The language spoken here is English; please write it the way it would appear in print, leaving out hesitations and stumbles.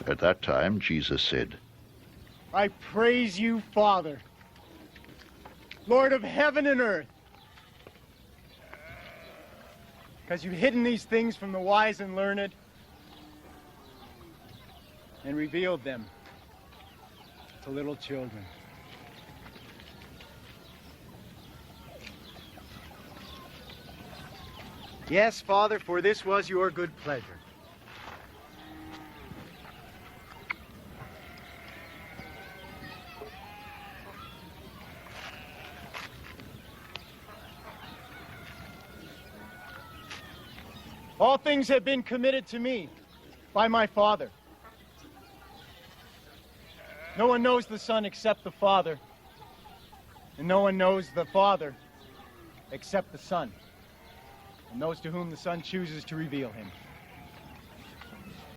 At that time, Jesus said, I praise you, Father, Lord of heaven and earth, because you've hidden these things from the wise and learned and revealed them to little children. Yes, Father, for this was your good pleasure. All things have been committed to me by my Father. No one knows the Son except the Father, and no one knows the Father except the Son, and those to whom the Son chooses to reveal him.